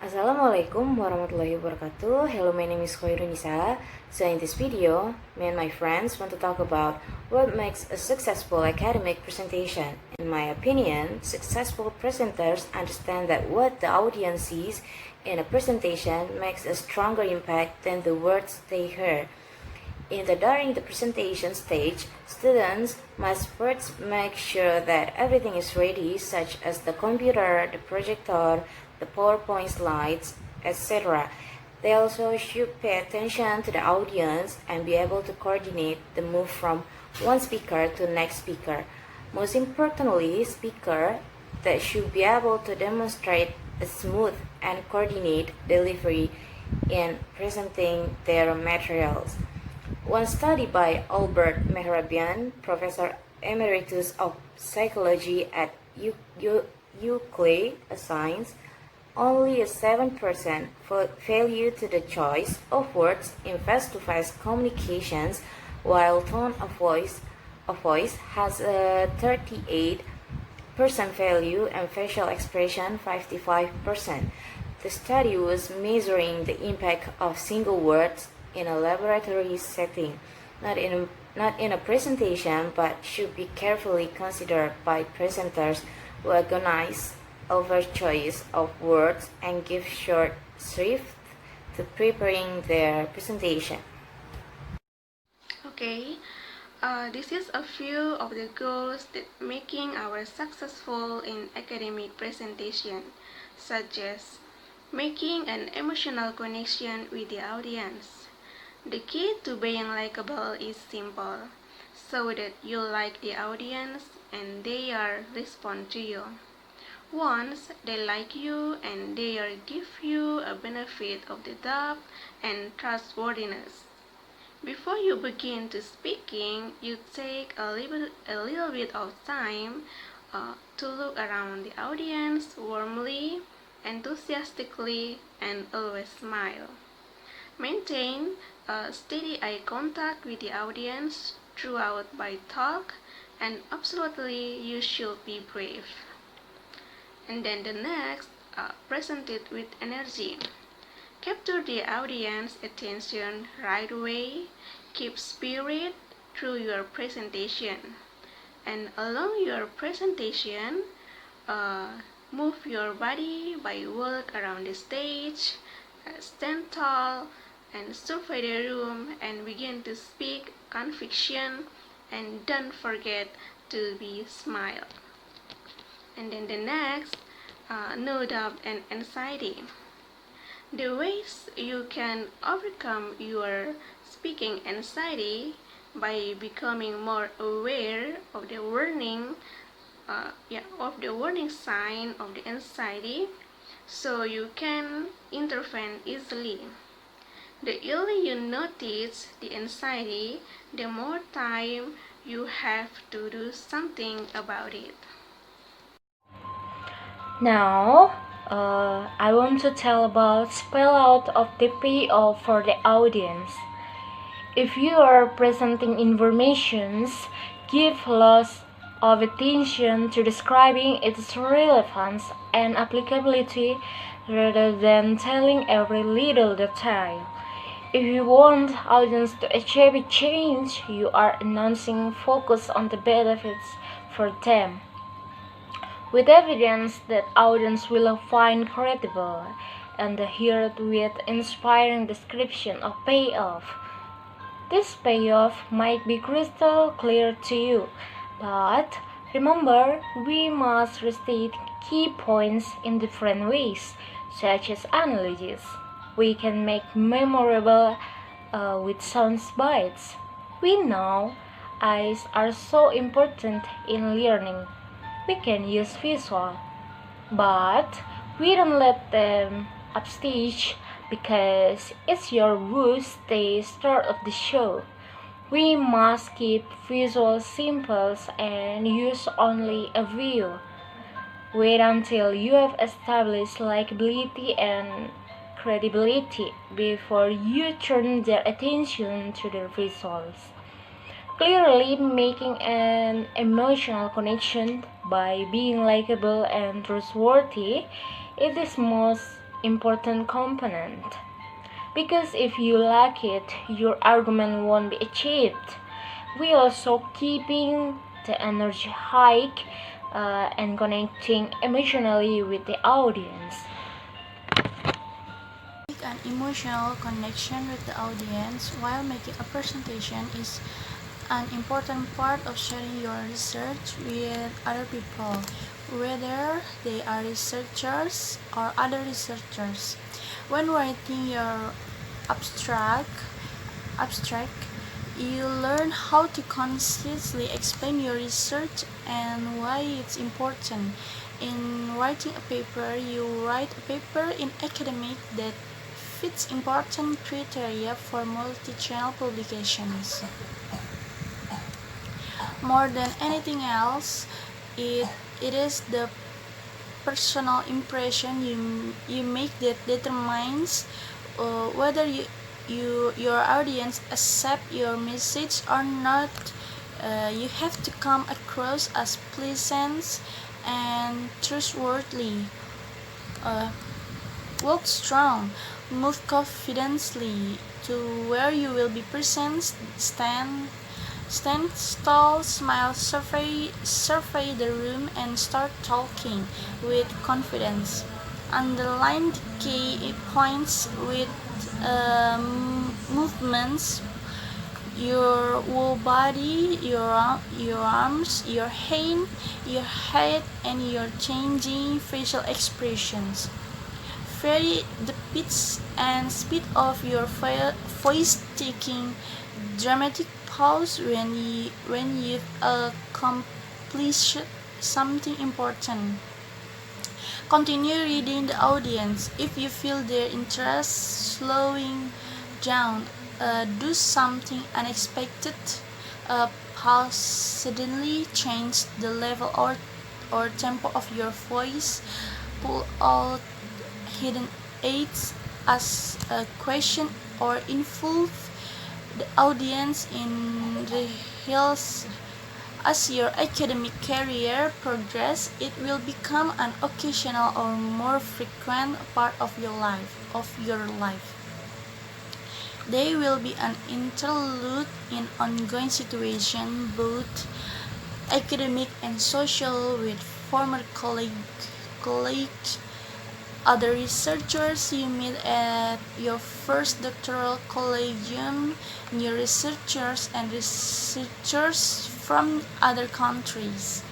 Assalamualaikum warahmatullahi wabarakatuh. Hello, my name is Khairunisa. So in this video, me and my friends want to talk about what makes a successful academic presentation. In my opinion, successful presenters understand that what the audience sees in a presentation makes a stronger impact than the words they hear. During the presentation stage, students must first make sure that everything is ready, such as the computer, the projector, the PowerPoint slides, etc. They also should pay attention to the audience and be able to coordinate the move from one speaker to the next speaker. Most importantly, speaker that should be able to demonstrate a smooth and coordinate delivery in presenting their materials. One study by Albert Mehrabian, Professor Emeritus of Psychology at UCLA, assigns only a 7% value to the choice of words in face-to-face communications, while tone of voice has a 38% value and facial expression 55%. The study was measuring the impact of single words in a laboratory setting, not in a presentation, but should be carefully considered by presenters who agonize over choice of words and give short shrift to preparing their presentation. Okay, this is a few of the goals that making our successful in academic presentation, such as making an emotional connection with the audience. The key to being likable is simple, so that you like the audience and they are respond to you. Once they like you and they are give you a benefit of the doubt and trustworthiness. Before you begin to speaking, you take a little bit of time to look around the audience warmly, enthusiastically, and always smile. Maintain a steady eye contact with the audience throughout by talk, and absolutely you should be brave. And then the next, present it with energy. Capture the audience attention right away. Keep spirit through your presentation. And along your presentation, move your body by walk around the stage, stand tall, and survey the room and begin to speak conviction, and don't forget to be smile. And then the next, no doubt and anxiety. The ways you can overcome your speaking anxiety by becoming more aware of the warning sign of the anxiety, so you can intervene easily. The earlier you notice the anxiety, the more time you have to do something about it. Now, I want to tell about spell out of the payoff for the audience. If you are presenting informations, give lots of attention to describing its relevance and applicability rather than telling every little detail. If you want audience to achieve a change, you are announcing focus on the benefits for them, with evidence that audience will find credible, and heard with inspiring description of payoff. This payoff might be crystal clear to you, but remember, we must restate key points in different ways, such as analogies. We can make memorable with sound bites. We know eyes are so important in learning. We can use visual, but we don't let them upstage because it's your worst day start of the show. We must keep visual simple and use only a view. Wait until you have established likability and credibility before you turn their attention to the visuals. Clearly making an emotional connection by being likable and trustworthy is the most important component. Because if you lack it, your argument won't be achieved. We also keeping the energy high and connecting emotionally with the audience. An emotional connection with the audience while making a presentation is an important part of sharing your research with other people, whether they are researchers or other researchers. When writing your abstract, you learn how to concisely explain your research and why it's important. In writing a paper, you write a paper in academic that fits important criteria for multi-channel publications. More than anything else, it is the personal impression you make that determines whether your audience accept your message or not. You have to come across as pleasant and trustworthy. Walk strong, move confidently to where you will be present, stand tall, smile, survey the room, and start talking with confidence. Underline the key points with movements, your whole body, your arms, your hand, your head, and your changing facial expressions. Vary the pitch and speed of your voice, taking dramatic pause when you've accomplished something important. Continue reading the audience. If you feel their interest slowing down, do something unexpected. Pause, suddenly change the level or tempo of your voice. Pull out hidden aids, ask a question, or involve the audience in rehearsals. As your academic career progresses, it will become an occasional or more frequent part of your life. They will be an interlude in ongoing situations, both academic and social, with former colleagues, other researchers you meet at your first doctoral collegium, new researchers, and researchers from other countries.